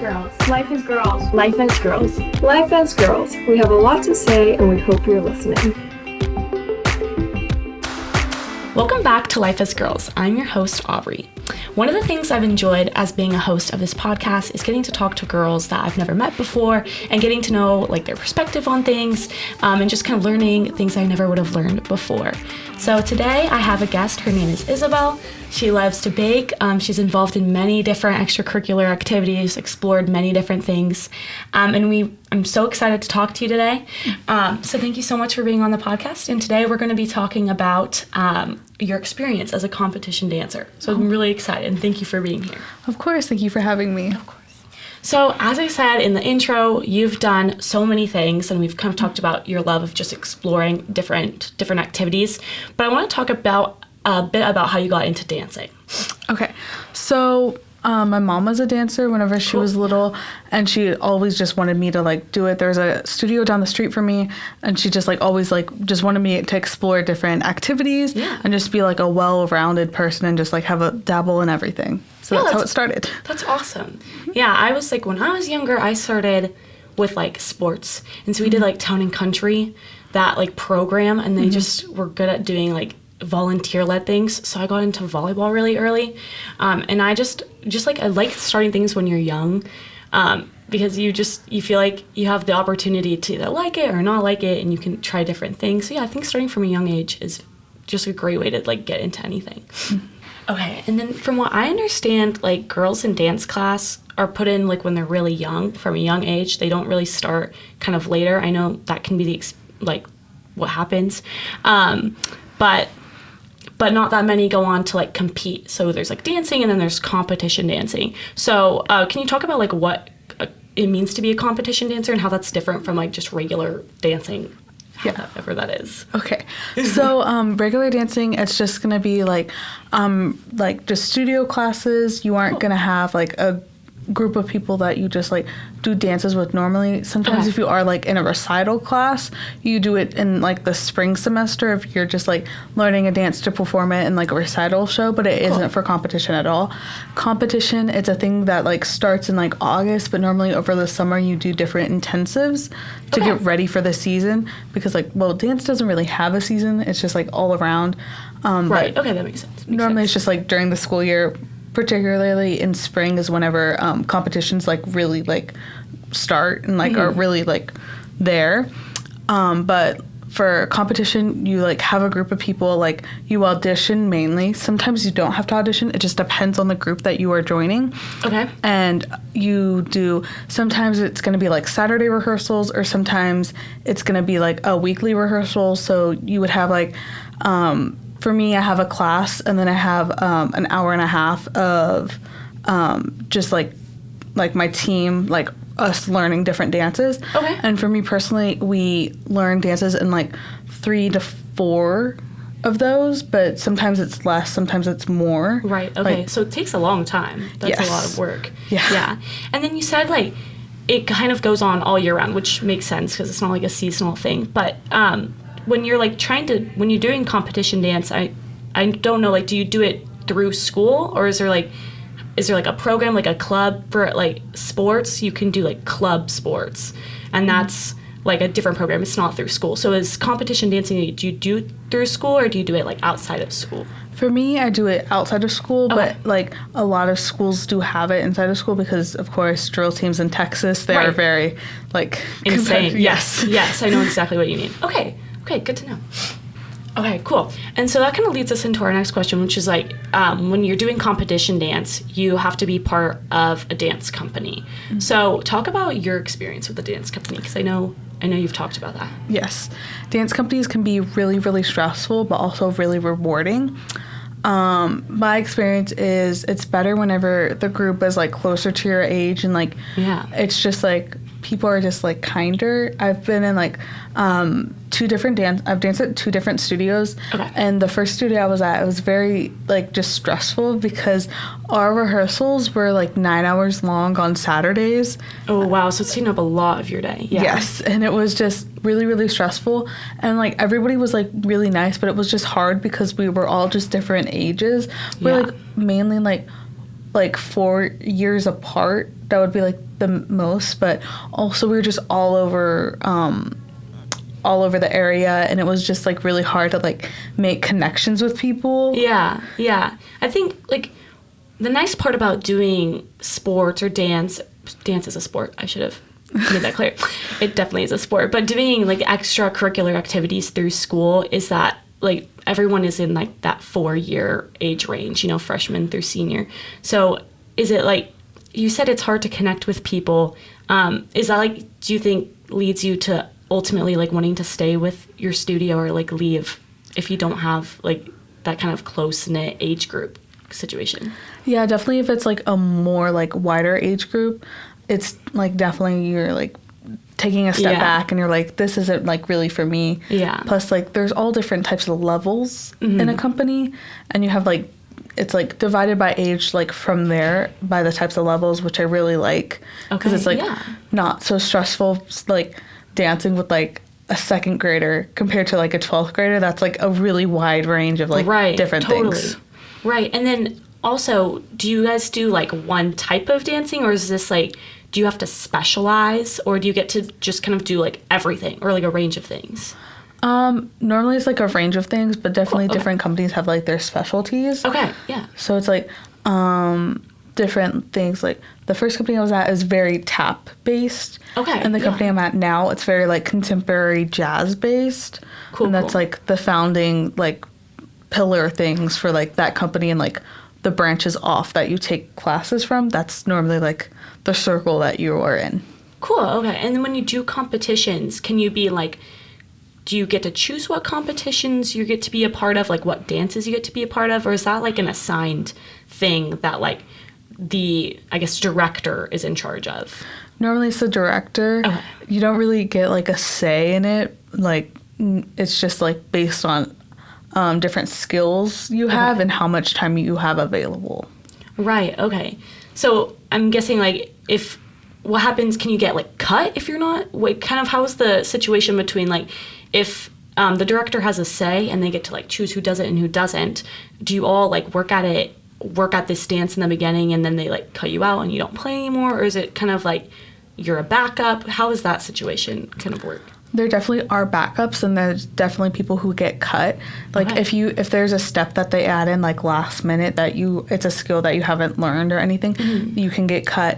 girls. Life is girls. Life as girls. Life as girls. We have a lot to say and we hope you're listening. Welcome back to Life as Girls. I'm your host, Aubrey. One of the things I've enjoyed as being a host of this podcast is getting to talk to girls that I've never met before and getting to know like their perspective on things and just kind of learning things I never would have learned before. So today I have a guest. Her name is Isabelle. She loves to bake. She's involved in many different extracurricular activities, explored many different things. I'm so excited to talk to you today. So thank you so much for being on the podcast. And today we're going to be talking about your experience as a competition dancer. So I'm really excited and thank you for being here. Of course. Thank you for having me. Of course. So as I said in the intro, you've done so many things and we've kind of talked about your love of just exploring different activities. But I want to talk about a bit about how you got into dancing. Okay. So my mom was a dancer whenever she was little, and she always just wanted me to like do it. There's a studio down the street from me, and she just like always like just wanted me to explore different activities and just be like a well-rounded person and just like have a dabble in everything. So that's how it started. That's awesome. Yeah, I was like, when I was younger, I started with like sports. And so we did like Town and Country, that like program, and they just were good at doing like volunteer-led things. So I got into volleyball really early. And I just like, I like starting things when you're young because you feel like you have the opportunity to either like it or not like it, and you can try different things. So yeah, I think starting from a young age is just a great way to like get into anything. Okay, and then from what I understand, like girls in dance class are put in like when they're really young, from a young age. They don't really start kind of later. I know that can be like what happens, but not that many go on to like compete. So there's like dancing and then there's competition dancing. So can you talk about like what it means to be a competition dancer and how that's different from like just regular dancing? Whatever that is. Okay. So regular dancing, it's just going to be like just studio classes. You aren't going to have like a group of people that you just like do dances with normally. Sometimes if you are like in a recital class, you do it in like the spring semester if you're just like learning a dance to perform it in like a recital show, but it isn't for competition at all. Competition, it's a thing that like starts in like August, but normally over the summer you do different intensives to get ready for the season, because like, well, dance doesn't really have a season. It's just like all around. Right. Okay, that makes sense. It's just like during the school year. Particularly in spring is whenever competitions like really like start and like are really like there. But for competition, you like have a group of people, like you audition mainly. Sometimes you don't have to audition. It just depends on the group that you are joining. Okay. And you do, sometimes it's going to be like Saturday rehearsals, or sometimes it's going to be like a weekly rehearsal. So you would have like, for me, I have a class, and then I have an hour and a half of just like my team, like us learning different dances. Okay. And for me personally, we learn dances in like 3 to 4 of those, but sometimes it's less, sometimes it's more. Right. Okay. Like, so it takes a long time. That's a lot of work. Yeah. And then you said like it kind of goes on all year round, which makes sense because it's not like a seasonal thing. But when you're like when you're doing competition dance, I don't know, like, do you do it through school, or is there like a program, like a club for like sports? You can do like club sports, and that's like a different program. It's not through school. So is competition dancing, do you do it through school, or do you do it like outside of school? For me, I do it outside of school, but like a lot of schools do have it inside of school because, of course, drill teams in Texas, they are very like insane. Yes, I know exactly what you mean. Okay, good to know. Okay, cool. And so that kind of leads us into our next question, which is like, when you're doing competition dance, you have to be part of a dance company. Mm-hmm. So talk about your experience with the dance company, because I know you've talked about that. Yes. Dance companies can be really, really stressful, but also really rewarding. My experience is it's better whenever the group is like closer to your age, and like, it's just like people are just like kinder. I've been in like I've danced at 2 different studios. Okay. And the first studio I was at, it was very like just stressful because our rehearsals were like 9 hours long on Saturdays. Oh wow, so it's taking up a lot of your day. Yeah. Yes, and it was just really, really stressful, and like everybody was like really nice, but it was just hard because we were all just different ages. We're like mainly like like 4 years apart. That would be like the most, but also we were just all over the area, and it was just like really hard to like make connections with people. Yeah. I think like the nice part about doing sports or dance is a sport. I should have made that clear. It definitely is a sport, but doing like extracurricular activities through school is that like everyone is in like that 4-year age range, freshman through senior. So is it like, you said it's hard to connect with people. Is that like, do you think leads you to ultimately like wanting to stay with your studio or like leave if you don't have like that kind of close-knit age group situation? Yeah, definitely if it's like a more like wider age group, it's like definitely you're like taking a step back and you're like, this isn't like really for me. Yeah. Plus like there's all different types of levels in a company, and you have like, it's like divided by age, like from there by the types of levels, which I really like, because it's like not so stressful like dancing with like a second grader compared to like a 12th grader. That's like a really wide range of like different things. Right. And then also, do you guys do like one type of dancing, or is this like, do you have to specialize, or do you get to just kind of do like everything or like a range of things? Normally it's like a range of things, but definitely different companies have like their specialties. Okay, yeah. So it's like different things. Like the first company I was at is very tap based. Okay. And the company I'm at now, it's very like contemporary jazz based. Cool. And that's like the founding like pillar things for like that company, and like the branches off that you take classes from. That's normally like the circle that you are in. Cool. Okay. And then when you do competitions, can you be like, do you get to choose what competitions you get to be a part of, like what dances you get to be a part of, or is that like an assigned thing that like the, I guess, director is in charge of? Normally it's the director. Okay. You don't really get like a say in it. Like it's just like based on different skills you have and how much time you have available. Right. Okay. So I'm guessing like what happens, can you get like cut if you're not, kind of how is the situation between like, if the director has a say and they get to like choose who does it and who doesn't, do you all like work at this dance in the beginning and then they like cut you out and you don't play anymore? Or is it kind of like you're a backup? How does that situation kind of work? There definitely are backups, and there's definitely people who get cut. Like if there's a step that they add in like last minute that it's a skill that you haven't learned or anything, you can get cut.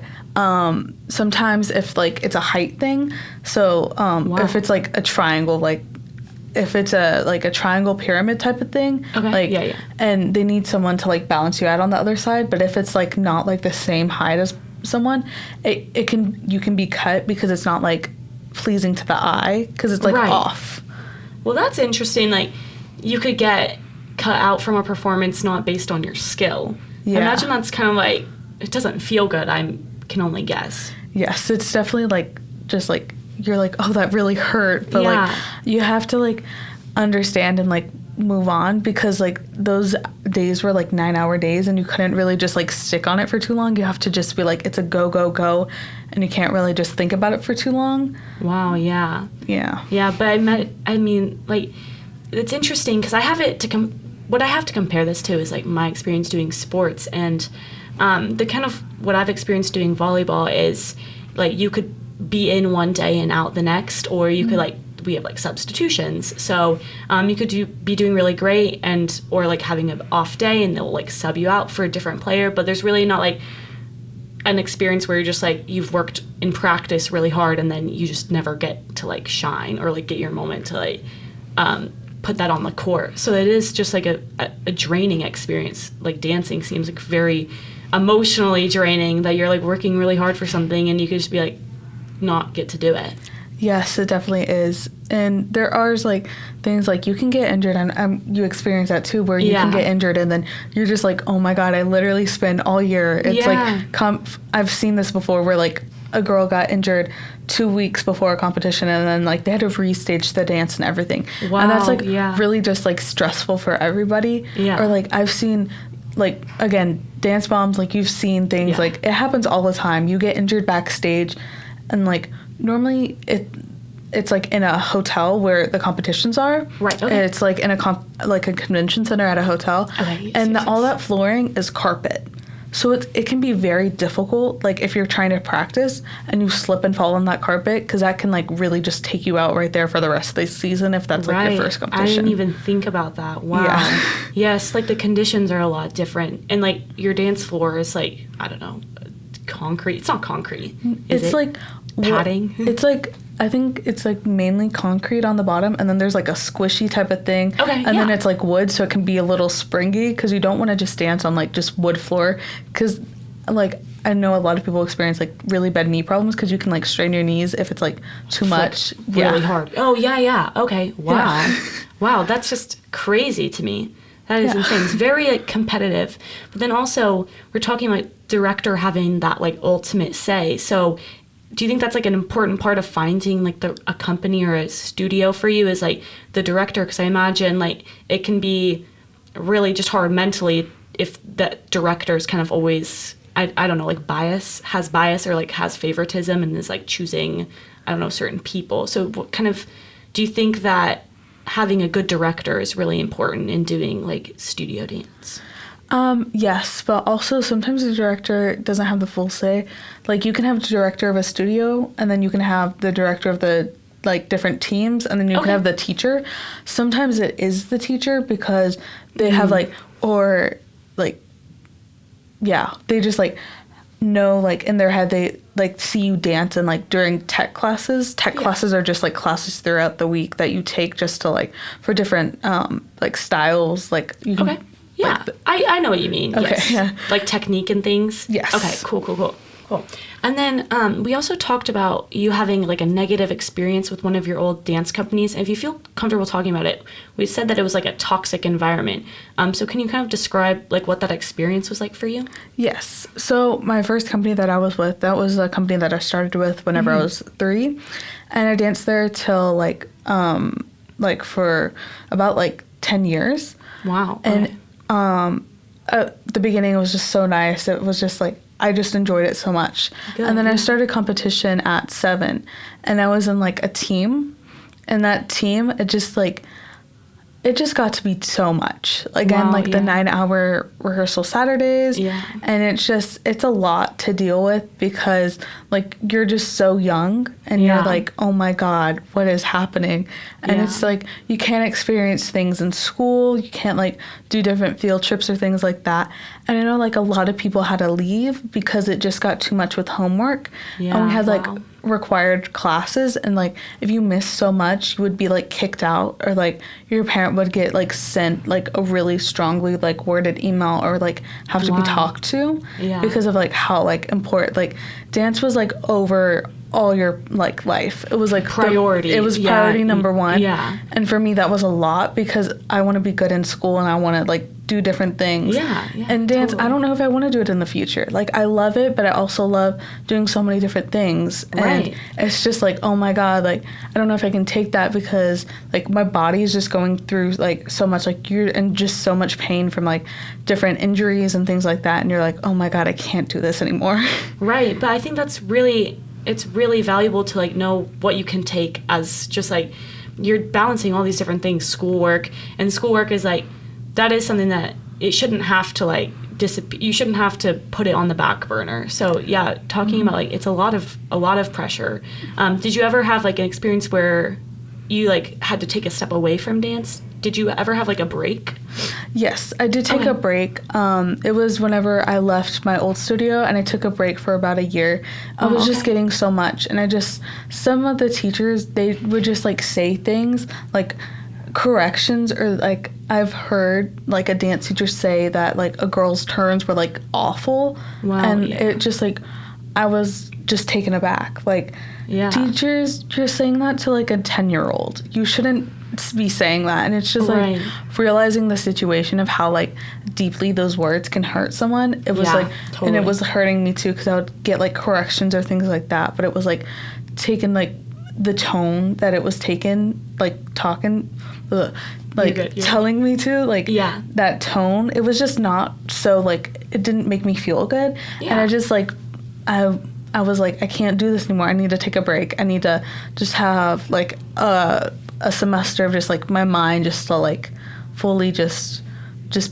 Sometimes if like it's a height thing, so if it's like a triangle, like if it's a triangle pyramid type of thing, and they need someone to like balance you out on the other side, but if it's like not like the same height as someone, you can be cut because it's not like pleasing to the eye, because it's like off. Well, that's interesting. Like you could get cut out from a performance not based on your skill. I imagine that's kind of like, it doesn't feel good. I can only guess. Yes, it's definitely like just like you're like, oh, that really hurt, but like you have to like understand and like move on, because like those days were like 9-hour days and you couldn't really just like stick on it for too long. You have to just be like, it's a go, and you can't really just think about it for too long. Wow. Yeah, but I mean like it's interesting because I have it to what I have to compare this to is like my experience doing sports, and the kind of what I've experienced doing volleyball is like you could be in one day and out the next, or you could like, we have like substitutions, so you could be doing really great or like having an off day and they'll like sub you out for a different player, but there's really not like an experience where you're just like, you've worked in practice really hard and then you just never get to like shine or like get your moment to like put that on the court. So it is just like a draining experience. Like dancing seems like very emotionally draining, that you're like working really hard for something and you could just be like not get to do it. Yes, it definitely is. And there are like things like you can get injured, and you experience that too, where you can get injured and then you're just like, oh my God, I literally spend all year. It's like, I've seen this before where like a girl got injured 2 weeks before a competition and then like they had to restage the dance and everything. Wow, and that's like really just like stressful for everybody. Yeah. Or like I've seen like, again, dance bombs, like you've seen things like it happens all the time. You get injured backstage, and like normally it's like in a hotel where the competitions are. Right. Okay. It's like in a convention center at a hotel. Okay. Yes, and all that flooring is carpet. So it can be very difficult, like if you're trying to practice and you slip and fall on that carpet, because that can like really just take you out right there for the rest of the season if that's like your first competition. I didn't even think about that. Wow. Yeah. Yes, like the conditions are a lot different. And like your dance floor is like, I don't know, concrete. It's not concrete. It's like padding. It's like, I think it's like mainly concrete on the bottom, and then there's like a squishy type of thing. Okay, and then it's like wood, so it can be a little springy, because you don't want to just dance on like just wood floor, because like I know a lot of people experience like really bad knee problems because you can like strain your knees if it's like too much. Really hard. Oh, yeah. Okay. Wow. Yeah. Wow, that's just crazy to me. That is insane. It's very like competitive. But then also we're talking about director having that like ultimate say. So do you think that's like an important part of finding like a company or a studio for you is like the director? Because I imagine like it can be really just hard mentally if that director is kind of always, I don't know, like has bias or like has favoritism and is like choosing, I don't know, certain people. So what kind of, do you think that having a good director is really important in doing like studio dance? Yes, but also sometimes the director doesn't have the full say. Like you can have the director of a studio, and then you can have the director of the like different teams, and then you can have the teacher. Sometimes it is the teacher because they have like, or like, yeah, they just like know like in their head they like see you dance, and like during tech classes classes are just like classes throughout the week that you take just to like for different like styles, like you can yeah, like I know what you mean. Okay, yes. yeah. Like technique and things. Yes. Okay, cool. And then we also talked about you having like a negative experience with one of your old dance companies. And if you feel comfortable talking about it, we said that it was like a toxic environment. So can you kind of describe like what that experience was like for you? Yes. So my first company that I was with, that was a company that I started with whenever I was 3, and I danced there till like for about like 10 years. Wow. And at the beginning it was just so nice. It was just like I just enjoyed it so much. Good, and then I started competition at 7, and I was in like a team, and that team it just got to be so much. Again, like the 9-hour rehearsal Saturdays. Yeah. And it's a lot to deal with because like you're just so young and you're like, oh my God, what is happening? And it's like you can't experience things in school. You can't like do different field trips or things like that. And I know like a lot of people had to leave because it just got too much with homework. Yeah, and we had like required classes, and like if you missed so much you would be like kicked out, or like your parent would get like sent like a really strongly like worded email, or like have to be talked to because of like how like important like dance was like over all your like life. It was like priority. It was priority number 1. Yeah. And for me that was a lot because I want to be good in school and I want to like do different things. Yeah. And dance, I don't know if I want to do it in the future. Like I love it, but I also love doing so many different things. And it's just like, oh my God, like I don't know if I can take that because like my body is just going through like so much, like you're in just so much pain from like different injuries and things like that. And you're like, oh my God, I can't do this anymore. Right. But I think it's really valuable to like know what you can take as just like you're balancing all these different things, schoolwork is like, that is something that it shouldn't have to like disappear. You shouldn't have to put it on the back burner. So yeah, talking about like it's a lot of pressure. Did you ever have like an experience where you like had to take a step away from dance? Did you ever have like a break? Yes, I did take a break. It was whenever I left my old studio, and I took a break for about a year. I was just getting so much, and some of the teachers, they would just like say things like corrections, or like I've heard like a dance teacher say that like a girl's turns were like awful. Wow. And it just like I was just taken aback. Like teachers, you're saying that to like a 10-year-old. You shouldn't be saying that. And it's just like realizing the situation of how like deeply those words can hurt someone. It was like totally. And it was hurting me too because I would get like corrections or things like that, but it was like taken like the tone that it was taken, like talking, like telling me to, like that tone, it was just not so like, it didn't make me feel good. And I just like, I was like, I can't do this anymore. I need to take a break. I need to just have like a semester of just like my mind just to like fully just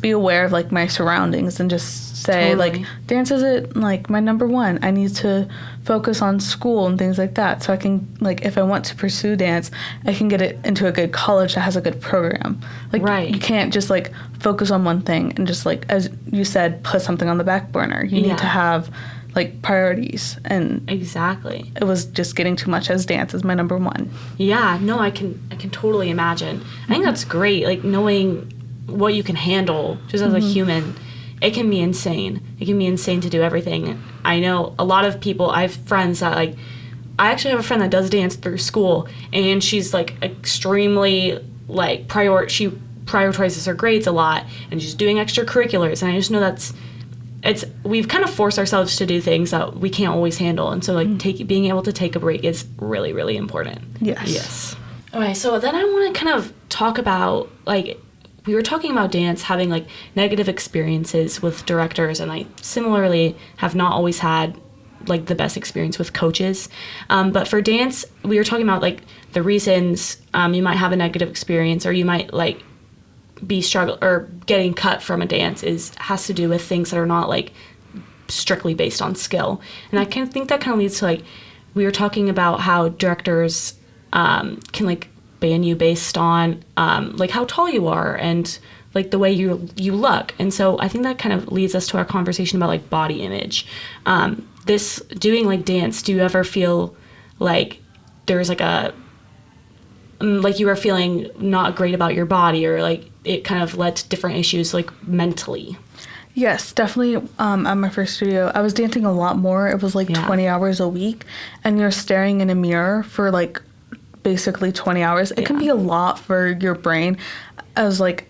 be aware of like my surroundings and just say, Totally. like, dance isn't, like, my number one. I need to focus on school and things like that. So I can, like, if I want to pursue dance, I can get it into a good college that has a good program. Like, Right. you can't just, like, focus on one thing and just, like, as you said, put something on the back burner. You Yeah. need to have, like, priorities. And Exactly. it was just getting too much as dance is my number one. Yeah, no, I can totally imagine. I think that's great. Like knowing what you can handle just as a human, it can be insane. It can be insane to do everything. I know a lot of people. I have friends that like. I actually have a friend that does dance through school, and she's like extremely like she prioritizes her grades a lot, and she's doing extracurriculars. And I just know we've kind of forced ourselves to do things that we can't always handle, and so like being able to take a break is really, really important. Yes. Yes. All right, so then I want to kind of talk about like we were talking about dance having like negative experiences with directors, and I similarly have not always had like the best experience with coaches. But for dance, we were talking about like the reasons you might have a negative experience, or you might like be struggle or getting cut from a dance has to do with things that are not like strictly based on skill. And I kind of think that kind of leads to like we were talking about how directors can like ban you based on like how tall you are and like the way you look. And so I think that kind of leads us to our conversation about like body image. This doing like dance, do you ever feel like there's like like you were feeling not great about your body, or like it kind of led to different issues like mentally? Yes, definitely. At my first studio, I was dancing a lot more. It was like 20 hours a week, and you're staring in a mirror for like basically 20 hours. It can be a lot for your brain as like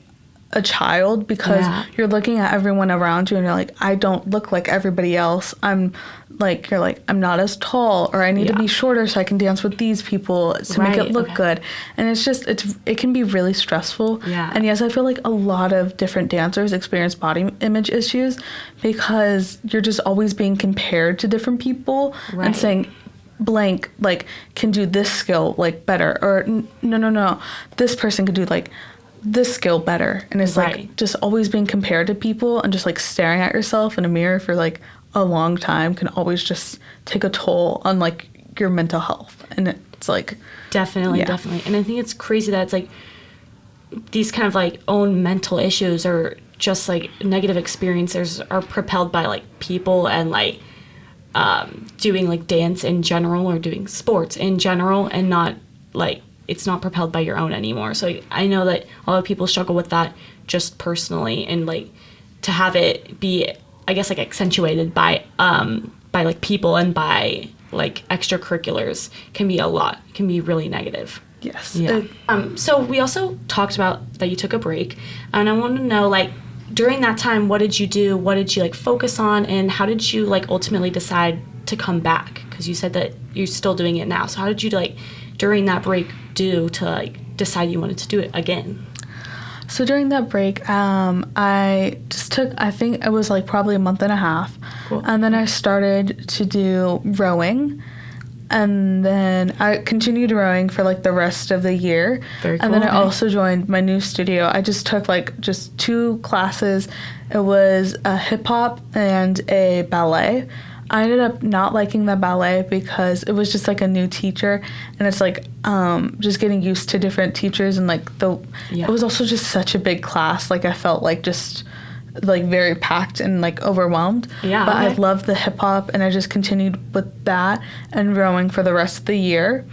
a child, because you're looking at everyone around you and you're like, I don't look like everybody else. I'm not as tall, or I need to be shorter so I can dance with these people to make it look good. And it's just, it can be really stressful. Yeah. And yes, I feel like a lot of different dancers experience body image issues because you're just always being compared to different people and saying, blank like can do this skill like better, or no, this person could do like this skill better. And it's like just always being compared to people, and just like staring at yourself in a mirror for like a long time can always just take a toll on like your mental health. And it's like definitely. And I think it's crazy that it's like these kind of like own mental issues or just like negative experiences are propelled by like people and like doing like dance in general or doing sports in general, and not like it's not propelled by your own anymore. So I know that a lot of people struggle with that just personally, and like to have it be, I guess, like accentuated by like people and by like extracurriculars can be a lot, can be really negative. yes. Yeah. So we also talked about that you took a break, and I want to know like during that time, what did you do? What did you like focus on, and how did you like ultimately decide to come back? Because you said that you're still doing it now. So how did you like during that break do to like decide you wanted to do it again? So during that break, I just took, I think it was like probably a month and a half. Cool. And then I started to do rowing. And then I continued rowing for like the rest of the year. Very cool. And then I also joined my new studio. I just took like just 2 classes. It was a hip hop and a ballet. I ended up not liking the ballet because it was just like a new teacher, and it's like just getting used to different teachers, and like it was also just such a big class. Like I felt like just like very packed and like overwhelmed. Yeah. But I loved the hip hop, and I just continued with that and rowing for the rest of the year.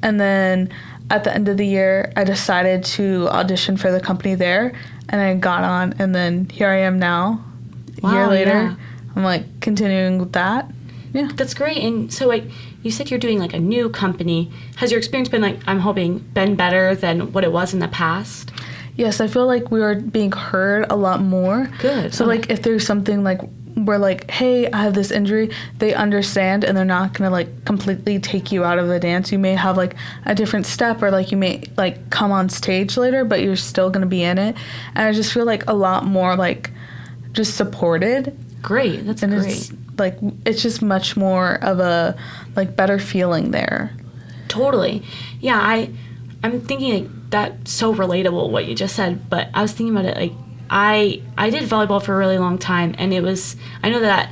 And then at the end of the year, I decided to audition for the company there, and I got on, and then here I am now, a year later. Yeah. I'm like continuing with that. Yeah. That's great. And so like you said you're doing like a new company. Has your experience been like, I'm hoping, been better than what it was in the past? Yes, I feel like we are being heard a lot more. Good. So like if there's something like we're like, hey, I have this injury, they understand, and they're not gonna like completely take you out of the dance. You may have like a different step, or like you may like come on stage later, but you're still gonna be in it. And I just feel like a lot more like just supported. Great. That's And great. it's like it's just much more of a like better feeling there. Totally. Yeah, I'm thinking like that's so relatable what you just said, but I was thinking about it like I did volleyball for a really long time, and I know that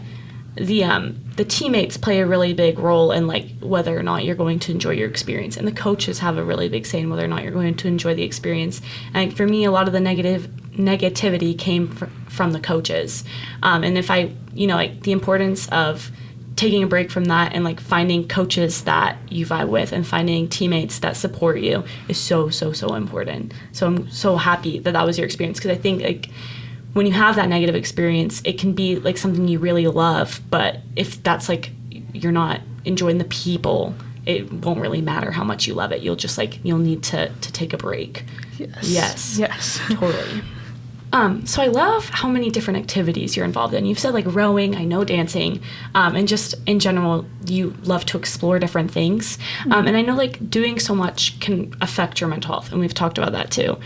the teammates play a really big role in like whether or not you're going to enjoy your experience, and the coaches have a really big say in whether or not you're going to enjoy the experience. And for me, a lot of the negativity came from the coaches, and if I, like the importance of taking a break from that and like finding coaches that you vibe with and finding teammates that support you is so important. So I'm so happy that was your experience, because I think like when you have that negative experience, it can be like something you really love, but if that's like you're not enjoying the people, it won't really matter how much you love it. You'll just like you'll need to take a break. Yes Totally. So I love how many different activities you're involved in. You've said like rowing, I know dancing, and just in general, you love to explore different things. And I know like doing so much can affect your mental health, and we've talked about that too.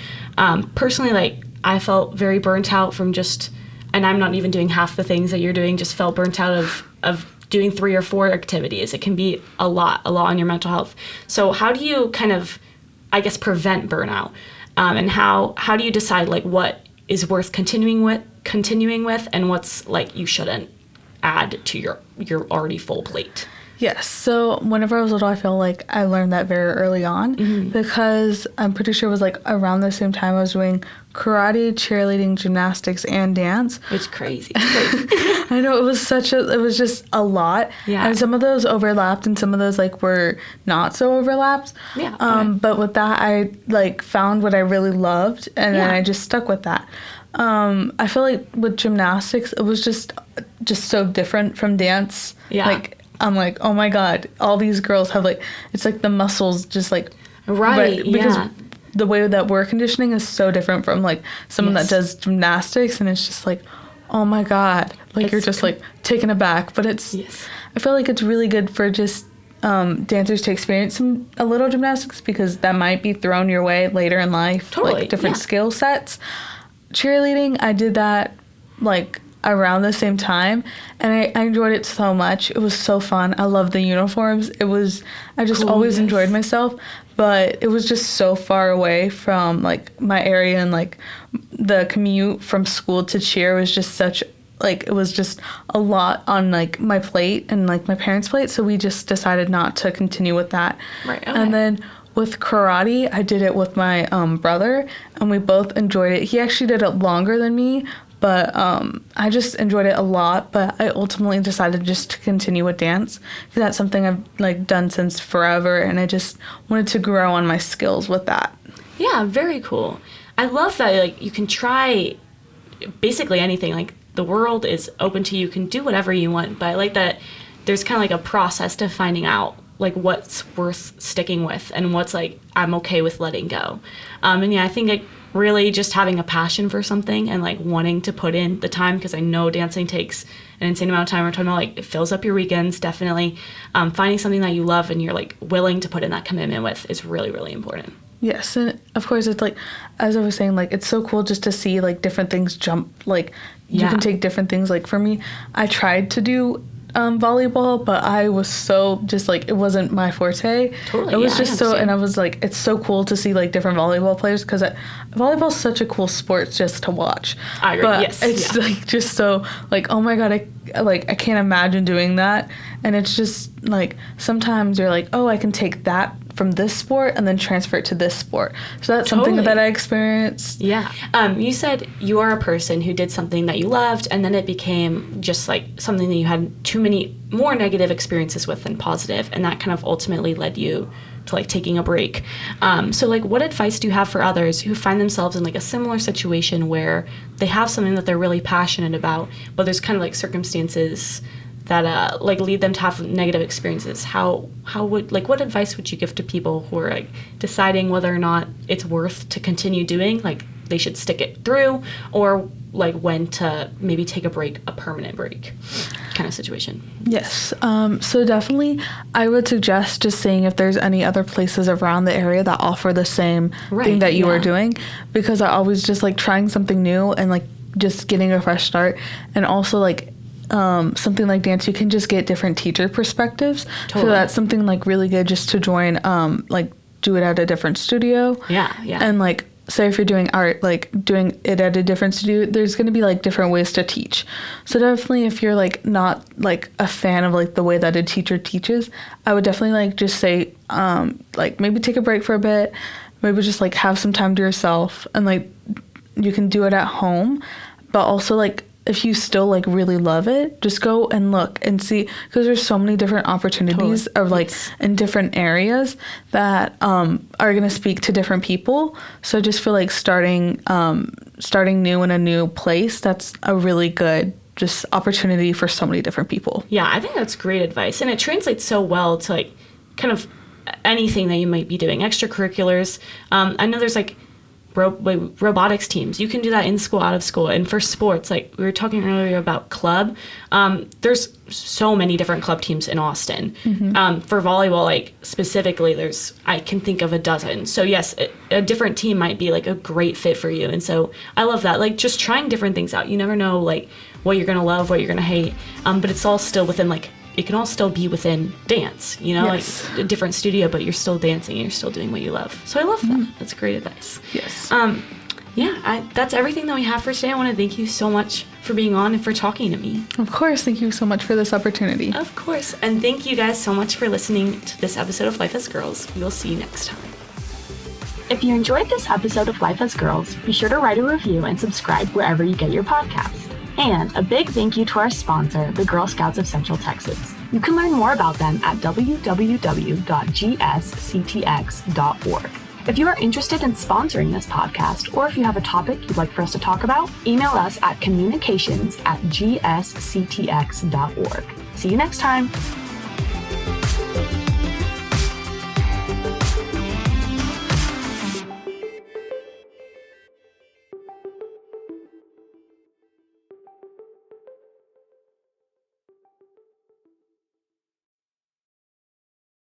Personally, like I felt very burnt out from and I'm not even doing half the things that you're doing, just felt burnt out of doing 3 or 4 activities. It can be a lot on your mental health. So how do you kind of, I guess, prevent burnout? And how do you decide like what is worth continuing with and what's like you shouldn't add to your already full plate? Yes. So whenever I was little, I feel like I learned that very early on, because I'm pretty sure it was like around the same time I was doing karate, cheerleading, gymnastics, and dance. It's crazy. I know, it was just a lot. Yeah. And some of those overlapped and some of those like were not so overlapped. Yeah. Okay. But with that, I like found what I really loved, and then I just stuck with that. I feel like with gymnastics, it was just so different from dance. Yeah. Like, I'm like, oh my God, all these girls have like, it's like the muscles just like. Right, because yeah. the way that we're conditioning is so different from like someone that does gymnastics, and it's just like, oh my God, like you're just like taken aback. But it's, I feel like it's really good for just dancers to experience a little gymnastics, because that might be thrown your way later in life. Totally, like different skill sets. Cheerleading, I did that like around the same time, and I enjoyed it so much. It was so fun. I love the uniforms. I just always enjoyed myself, but it was just so far away from like my area, and like the commute from school to cheer was just it was just a lot on like my plate and like my parents' plate, so we just decided not to continue with that. Right. Okay. And then with karate, I did it with my brother, and we both enjoyed it. He actually did it longer than me, but I just enjoyed it a lot. But I ultimately decided just to continue with dance, because that's something I've like done since forever, and I just wanted to grow on my skills with that. Yeah, very cool. I love that like you can try basically anything. Like the world is open to you. You can do whatever you want. But I like that there's kind of like a process to finding out like what's worth sticking with and what's like I'm okay with letting go. And yeah, I think like really just having a passion for something and like wanting to put in the time, because I know dancing takes an insane amount of time. We're talking about like it fills up your weekends, definitely. Finding something that you love and you're like willing to put in that commitment with is really, really important. Yes, and of course it's like, as I was saying, like it's so cool just to see like different things jump, like you can take different things. Like for me, I tried to do volleyball, but I was so just like, it wasn't my forte. Totally. It was just so, and I was like, it's so cool to see like different volleyball players, because volleyball is such a cool sport just to watch. I agree. But yes. it's like just so like, oh my God, I can't imagine doing that. And it's just like sometimes you're like, oh, I can take that from this sport and then transfer it to this sport. So that's something that I experienced. Yeah. You said you are a person who did something that you loved, and then it became just like something that you had too many more negative experiences with than positive, and that kind of ultimately led you to like taking a break. So like what advice do you have for others who find themselves in like a similar situation where they have something that they're really passionate about, but there's kind of like circumstances that like lead them to have negative experiences? How would, like, what advice would you give to people who are like deciding whether or not it's worth to continue doing, like they should stick it through, or like when to maybe take a break, a permanent break kind of situation? Yes. So definitely I would suggest just seeing if there's any other places around the area that offer the same thing that you are doing, because I always just like trying something new and like just getting a fresh start. And also like something like dance, you can just get different teacher perspectives. Totally. So that's something like really good just to join, like do it at a different studio. Yeah. And like say if you're doing art, like doing it at a different studio, there's going to be like different ways to teach. So definitely if you're like not like a fan of like the way that a teacher teaches, I would definitely like just say like maybe take a break for a bit, maybe just like have some time to yourself, and like you can do it at home. But also like if you still like really love it, just go and look and see, because there's so many different opportunities of like in different areas that are going to speak to different people. So I just feel like starting new in a new place, that's a really good just opportunity for so many different people. Yeah, I think that's great advice, and it translates so well to like kind of anything that you might be doing, extracurriculars. I know there's like robotics teams. You can do that in school, out of school. And for sports, like we were talking earlier about club, there's so many different club teams in Austin. For volleyball, like specifically, I can think of a dozen. So yes, a different team might be like a great fit for you. And so I love that, like just trying different things out. You never know like what you're going to love, what you're going to hate. But it's all still within like, it can all still be within dance, you know, Yes. like a different studio, but you're still dancing and you're still doing what you love. So I love that. That's great advice. Yes. That's everything that we have for today. I want to thank you so much for being on and for talking to me. Of course. Thank you so much for this opportunity. Of course. And thank you guys so much for listening to this episode of Life as Girls. We will see you next time. If you enjoyed this episode of Life as Girls, be sure to write a review and subscribe wherever you get your podcasts. And a big thank you to our sponsor, the Girl Scouts of Central Texas. You can learn more about them at www.gsctx.org. If you are interested in sponsoring this podcast, or if you have a topic you'd like for us to talk about, email us at communications@gsctx.org. See you next time.